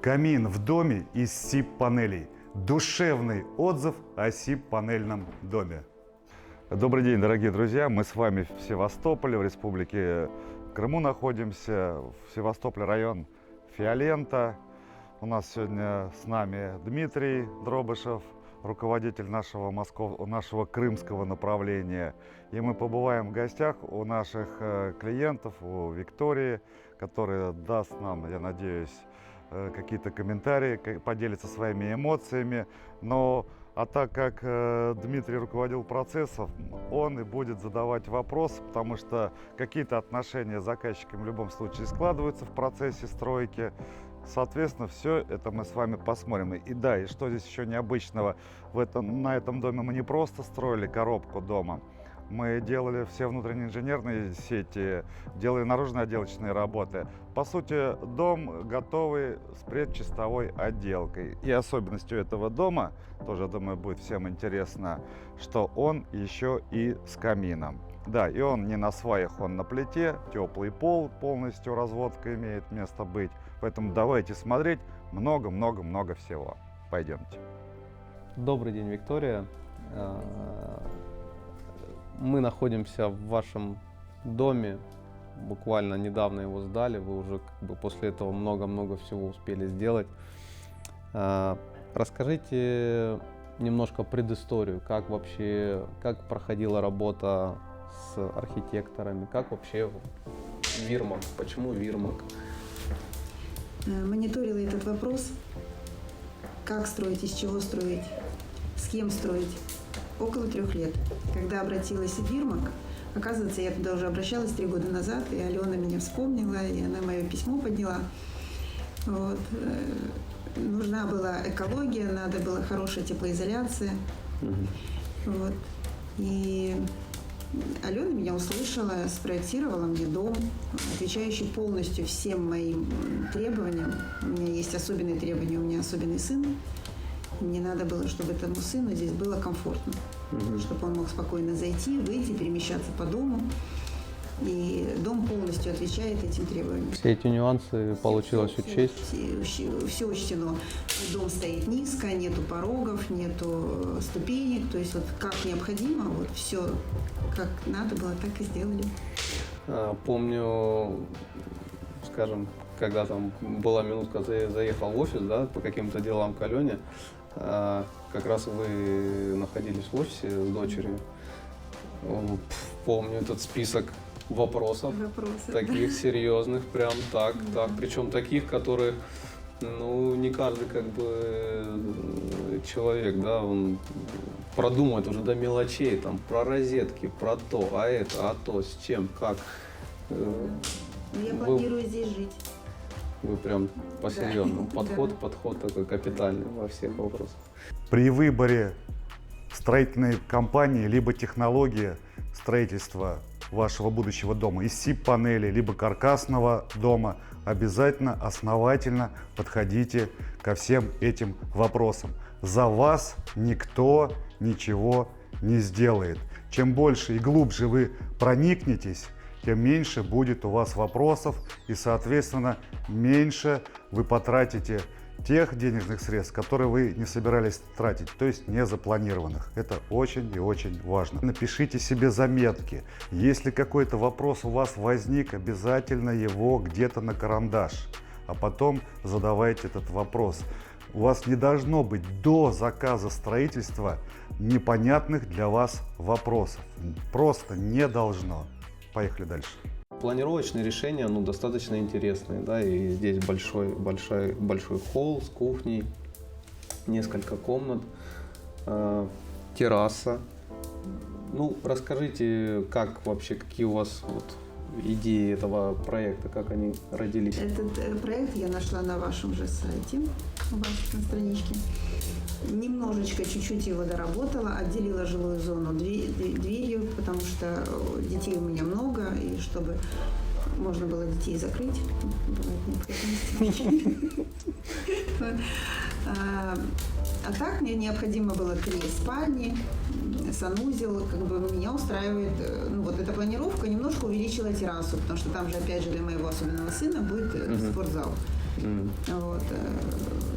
Камин в доме из СИП-панелей. Душевный отзыв о СИП-панельном доме. Добрый день, дорогие друзья. Мы с вами в Севастополе, в Республике Крыму находимся. В Севастополе район Фиолента. У нас сегодня с нами Дмитрий Дробышев, руководитель нашего крымского направления. И мы побываем в гостях у наших клиентов, у Виктории, которая даст нам, я надеюсь, какие-то комментарии, поделится своими эмоциями. А так как Дмитрий руководил процессом, он и будет задавать вопросы, потому что какие-то отношения с заказчиком в любом случае складываются в процессе стройки. Соответственно, все это мы с вами посмотрим. И да, и что здесь еще необычного, на этом доме мы не просто строили коробку дома, мы делали все внутренние инженерные сети, делали наружные отделочные работы. По сути, дом готовый с предчистовой отделкой. И особенностью этого дома, тоже, думаю, будет всем интересно, что он еще и с камином. Да, и он не на сваях, он на плите, теплый пол, полностью разводка имеет место быть. Поэтому давайте смотреть много-много-много всего. Пойдемте. Добрый день, Виктория. Мы находимся в вашем доме, буквально недавно его сдали, вы уже после этого много-много всего успели сделать. Расскажите немножко предысторию, как проходила работа с архитекторами, как вообще Вирмак, почему Вирмак? Мониторила этот вопрос, как строить, из чего строить, с кем строить. Около 3 лет. Когда обратилась в Вирмак, оказывается, я туда уже обращалась 3 года назад, и Алена меня вспомнила, и она мое письмо подняла. Вот. Нужна была экология, надо была хорошая теплоизоляция. Вот. И Алена меня услышала, спроектировала мне дом, отвечающий полностью всем моим требованиям. У меня есть особенные требования, у меня особенный сын. Мне надо было, чтобы этому сыну здесь было комфортно, чтобы он мог спокойно зайти, выйти, перемещаться по дому. И дом полностью отвечает этим требованиям. Все эти нюансы получилось учесть? Все учтено. Дом стоит низко, нету порогов, нету ступенек. То есть вот как необходимо, вот все как надо было, так и сделали. Помню, скажем, когда там была минутка, заехал в офис, да, по каким-то делам к Алене, как раз вы находились в офисе с дочерью. Помню этот список вопросов таких серьезных, прям так. Причем таких, которые, не каждый человек, да, он продумает уже до мелочей, там, про розетки, про то, а то, с чем, как. Я планирую здесь жить. Вы прям по-серьезному. Подход такой капитальный во всех вопросах. При выборе строительной компании, либо технологии строительства вашего будущего дома из СИП-панели, либо каркасного дома, обязательно основательно подходите ко всем этим вопросам. За вас никто ничего не сделает. Чем больше и глубже вы проникнетесь, тем меньше будет у вас вопросов и, соответственно, меньше вы потратите тех денежных средств, которые вы не собирались тратить, то есть не запланированных. Это очень и очень важно. Напишите себе заметки. Если какой-то вопрос у вас возник, обязательно его где-то на карандаш, а потом задавайте этот вопрос. У вас не должно быть до заказа строительства непонятных для вас вопросов. Просто не должно. Поехали дальше. Планировочные решения, достаточно интересные, да, и здесь большой холл с кухней, несколько комнат, терраса. Расскажите, какие у вас идеи этого проекта, как они родились? Этот проект я нашла на вашем же сайте, у вас на страничке. Немножечко, чуть-чуть его доработала, отделила жилую зону дверью, потому что детей у меня много, и чтобы можно было детей закрыть, бывает необходимость. А так мне необходимо было 3 спальни, санузел, меня устраивает, эта планировка немножко увеличила террасу, потому что там же, опять же, для моего особенного сына будет спортзал. Вот,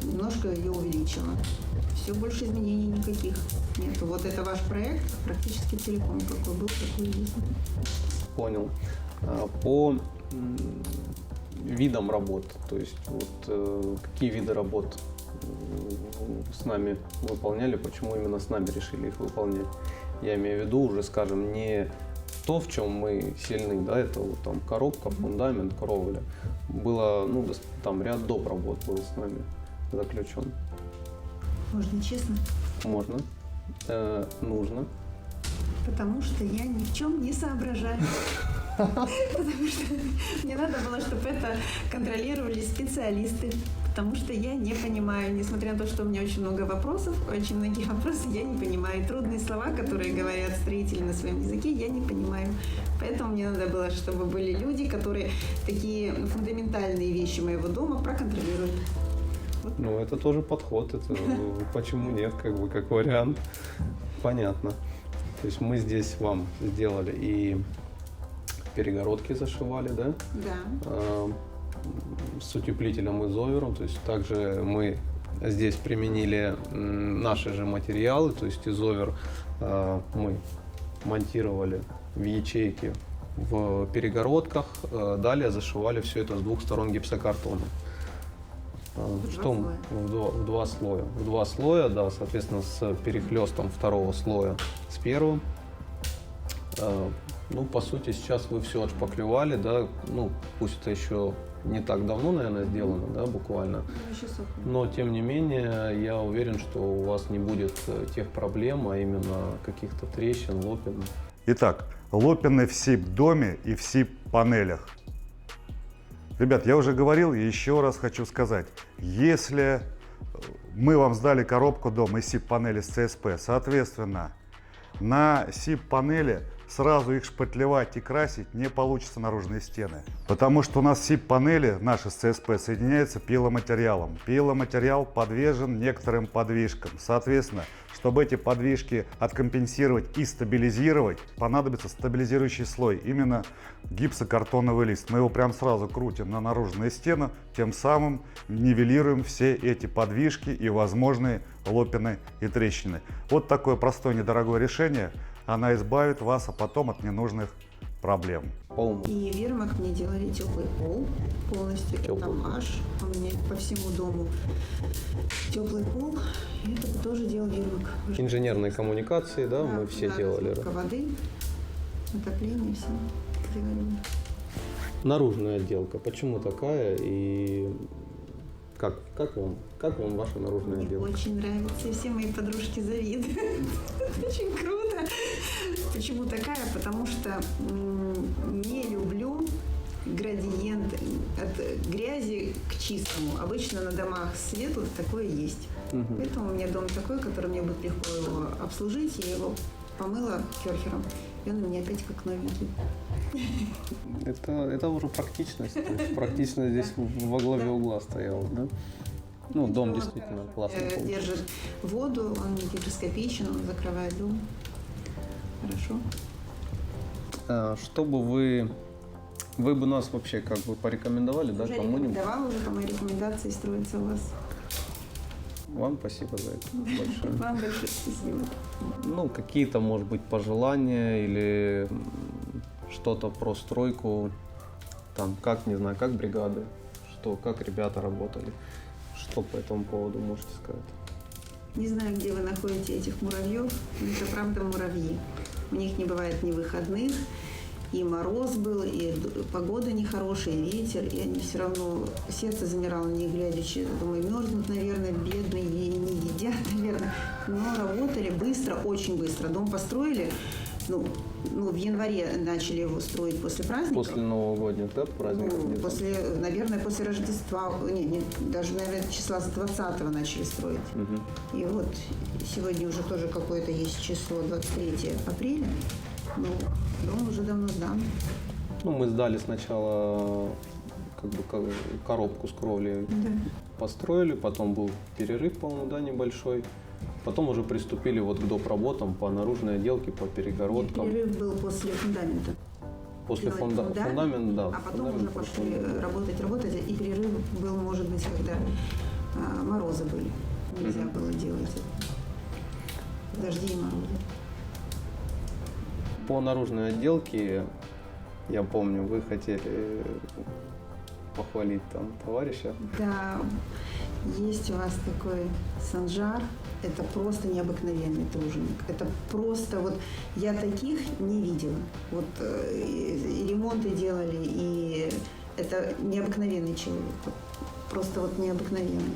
немножко ее увеличила. Все, больше изменений никаких нет. Вот это ваш проект практически целиком, какой был, такой и есть. Понял. По видам работ, то есть вот какие виды работ с нами выполняли, почему именно с нами решили их выполнять? Я имею в виду уже, скажем, не то, в чем мы сильны, да, это вот там коробка, фундамент, кровля. Было, ну, там ряд доп. Работ был с нами заключен. Можно честно? Можно. Нужно. Потому что я ни в чем не соображаю. Потому что мне надо было, чтобы это контролировали специалисты. Потому что я не понимаю, несмотря на то, что у меня очень много вопросов, очень многие вопросы я не понимаю. Трудные слова, которые говорят строители на своем языке, я не понимаю. Поэтому мне надо было, чтобы были люди, которые такие фундаментальные вещи моего дома проконтролируют. Ну, это тоже подход, это почему нет, как бы, как вариант. Понятно. То есть мы здесь вам сделали и перегородки зашивали, да? Да. С утеплителем изовером, то есть также мы здесь применили наши же материалы, то есть изовер мы монтировали в ячейки в перегородках, далее зашивали все это с двух сторон гипсокартоном. В два слоя. В два слоя, да, соответственно, с перехлестом второго слоя с первым. Ну, по сути, сейчас вы все отшпаклевали, да, ну, пусть это еще не так давно, наверное, сделано, да, буквально. Но, тем не менее, я уверен, что у вас не будет тех проблем, а именно каких-то трещин, лопин. Итак, лопины в СИП-доме и в СИП-панелях. Ребят, я уже говорил и еще раз хочу сказать. Если мы вам сдали коробку дома и СИП-панели с ЦСП, соответственно, на СИП-панели сразу их шпатлевать и красить не получится наружные стены. Потому что у нас СИП-панели наши с ЦСП соединяются пиломатериалом. Пиломатериал подвержен некоторым подвижкам. Соответственно, чтобы эти подвижки откомпенсировать и стабилизировать, понадобится стабилизирующий слой, именно гипсокартоновый лист. Мы его прям сразу крутим на наружные стены, тем самым нивелируем все эти подвижки и возможные лопины и трещины. Вот такое простое недорогое решение. Она избавит вас, а потом от ненужных проблем. И Вирмак мне делали теплый пол полностью, Теплый там пол. аж у меня по всему дому теплый пол. И это тоже делал Вирмак. Инженерные коммуникации, да, мы все делали. Разводка воды, отопление, все делали. Наружная отделка, почему такая и как вам ваша наружная Мне отделка? очень нравится, и все мои подружки завидуют. Очень круто. Почему такая? Потому что не люблю градиент от грязи к чистому. Обычно на домах светлых такое есть. Поэтому у меня дом такой, который мне будет легко его обслужить. Я его помыла керхером, и он у меня опять как новенький. Это уже практичность. То есть практичность здесь во главе угла стояла, да? Ну, дом действительно классный получился. Держит воду, он не гигроскопичен, он закрывает дом. Хорошо. Что бы вы бы нас вообще как бы порекомендовали, да, Уже кому-нибудь? рекомендовала, уже по моей рекомендации строится у вас. Вам спасибо за это большое. Вам большое спасибо. Ну, какие-то, может быть, пожелания или что-то про стройку, там, как, не знаю, как бригады, как ребята работали, что по этому поводу можете сказать? Не знаю, где вы находите этих муравьев, но это правда муравьи. У них не бывает ни выходных, и мороз был, и погода нехорошая, и ветер, и они все равно, сердце замирало, не глядячи. Думаю, мерзнут, наверное, бедные, и не едят, наверное. Но работали быстро, очень быстро. Дом построили, в январе начали его строить после праздников. После новогодних, да, праздников? Наверное, после Рождества, даже, наверное, числа с 20-го начали строить. И вот сегодня уже тоже какое-то есть число, 23 апреля. Ну, дом уже давно сдан. Ну, мы сдали сначала как бы коробку с кровлей, построили, потом был перерыв, по-моему, да, небольшой. Потом уже приступили вот к доп. Работам по наружной отделке, по перегородкам. Перерыв был после фундамента. После делать фундамент, да. а потом фундамент уже пошли работать, и перерыв был, может быть, когда морозы были. Нельзя было делать это. Дожди и морозы. По наружной отделке, я помню, вы хотели похвалить там товарища. Да, есть у вас такой Санжар. Это просто необыкновенный труженик. Это просто вот я таких не видела. Вот и ремонты делали, и это необыкновенный человек. Вот, просто вот необыкновенный.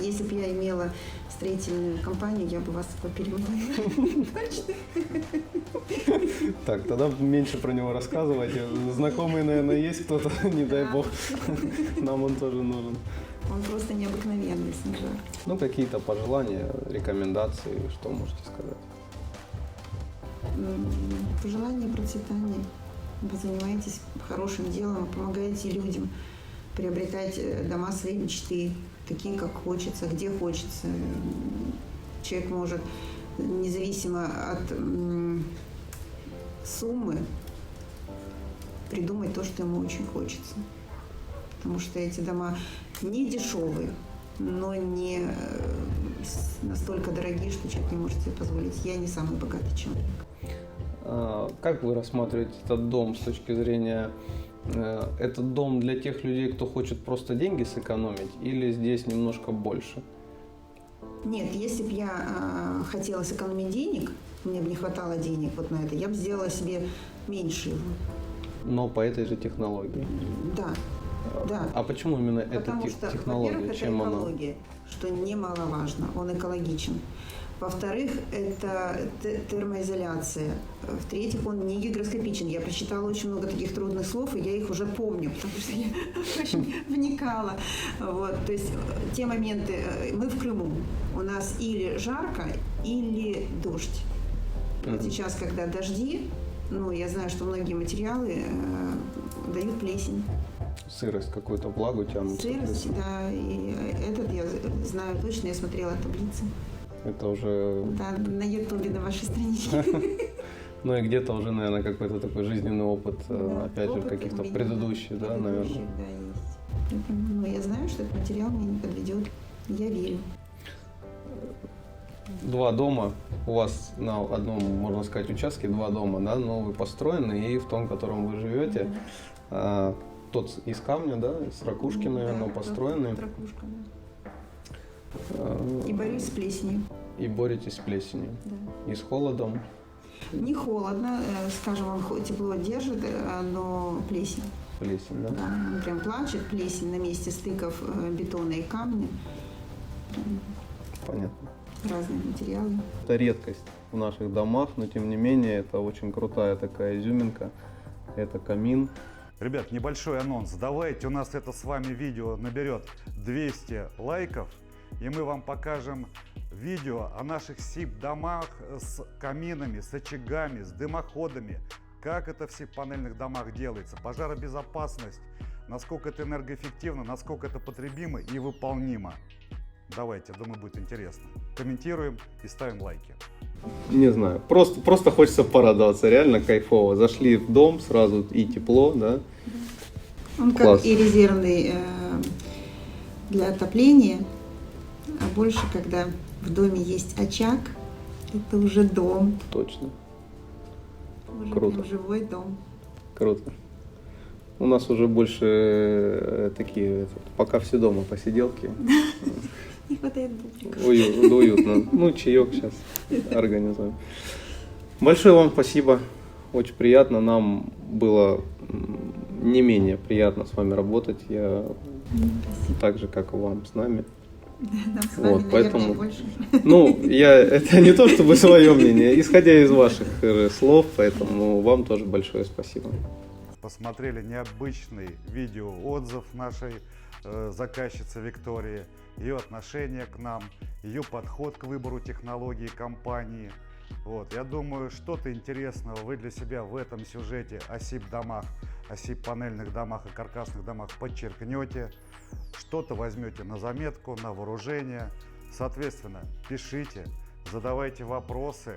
Если бы я имела строительную компанию, я бы вас попереманила. Точно. Так, тогда меньше про него рассказывайте. Знакомый, наверное, есть кто-то, не дай бог. Нам он тоже нужен. Он просто необыкновенный Санжар. Ну, какие-то пожелания, рекомендации, что можете сказать? Пожелание процветания. Вы занимаетесь хорошим делом, помогаете людям приобретать дома своей мечты, такие, как хочется, где хочется. Человек может, независимо от суммы, придумать то, что ему очень хочется. Потому что эти дома не дешевые, но не настолько дорогие, что человек не может себе позволить. Я не самый богатый человек. Как вы рассматриваете этот дом с точки зрения, этот дом для тех людей, кто хочет просто деньги сэкономить, или здесь немножко больше? Нет, если бы я хотела сэкономить денег, мне бы не хватало денег вот на это, я бы сделала себе меньше его. Но по этой же технологии? Да, да. А почему именно эта Потому что, технология? во-первых, это Чем она? экология, что немаловажно, он экологичен. Во-вторых, это термоизоляция. В-третьих, он не гигроскопичен. Я прочитала очень много таких трудных слов, и я их уже помню, потому что я очень вникала. Вот. То есть те моменты, мы в Крыму, у нас или жарко, или дождь. Вот сейчас, когда дожди, ну, я знаю, что многие материалы дают плесень. Сырость, какую-то влагу тянут. Сырость, да, и этот я знаю точно, я смотрела таблицы. Это уже... Да, на Ютубе, на вашей страничке. Ну и где-то уже, наверное, какой-то такой жизненный опыт, Да, опять же, опыт каких-то у меня, предыдущих, да, наверное. предыдущих, да, есть. Поэтому, ну, я знаю, что этот материал меня не подведет. Я верю. 2 дома у вас на одном, можно сказать, участке, 2 дома, да, новые построены, и в том, в котором вы живете, тот из камня, да, с ракушки, наверное, Да, построенный. тот ракушка, да. И борюсь с плесенью. И боретесь с плесенью. Да. И с холодом. Не холодно, скажем, он тепло держит, но плесень. Плесень, да? Да, он прям плачет, плесень на месте стыков бетона и камня. Понятно. Разные материалы. Это редкость в наших домах, но тем не менее это очень крутая такая изюминка. Это камин. Ребят, небольшой анонс. Давайте, у нас это с вами видео наберет 200 лайков, и мы вам покажем видео о наших СИП-домах с каминами, с очагами, с дымоходами, как это в СИП-панельных домах делается, пожаробезопасность, насколько это энергоэффективно, насколько это потребимо и выполнимо. Давайте, думаю, будет интересно. Комментируем и ставим лайки. Не знаю, просто хочется порадоваться, реально кайфово. Зашли в дом, сразу и тепло, да? Он Класс. как и резервный для отопления, а больше, когда в доме есть очаг, это уже дом, Точно, уже Круто. прям живой дом. круто. У нас уже больше такие, пока все дома, посиделки. Не хватает бубликов. Уютно. Ну, чаек сейчас организуем. Большое вам спасибо. Очень приятно. Нам было не менее приятно с вами работать. Я Спасибо. так же, как и вам с нами. Нам с Вот, вами, наверное, поэтому- больше. Ну, это не то, чтобы свое мнение, исходя из ваших слов, поэтому вам тоже большое спасибо. Посмотрели необычный видеоотзыв нашей заказчицы Виктории, ее отношение к нам, ее подход к выбору технологии компании. Вот. Я думаю, что-то интересного вы для себя в этом сюжете о СИП-домах, о СИП-панельных домах и каркасных домах подчеркнете, что-то возьмете на заметку, на вооружение. Соответственно, пишите, задавайте вопросы.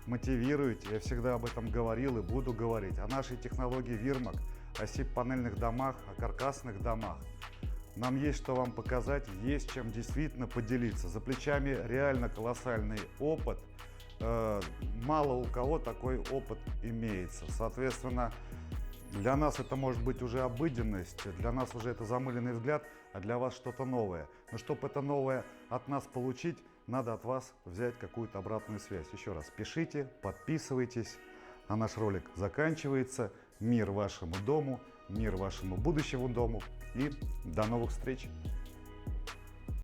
мотивируете. Я всегда об этом говорил и буду говорить. О нашей технологии Вирмак, о СИП-панельных домах, о каркасных домах. Нам есть что вам показать, есть чем действительно поделиться. За плечами реально колоссальный опыт. Мало у кого такой опыт имеется. Соответственно, для нас это может быть уже обыденность, для нас уже это замыленный взгляд, а для вас что-то новое. Но чтобы это новое от нас получить, надо от вас взять какую-то обратную связь. Еще раз, пишите, подписывайтесь. А наш ролик заканчивается. Мир вашему дому, мир вашему будущему дому. И до новых встреч!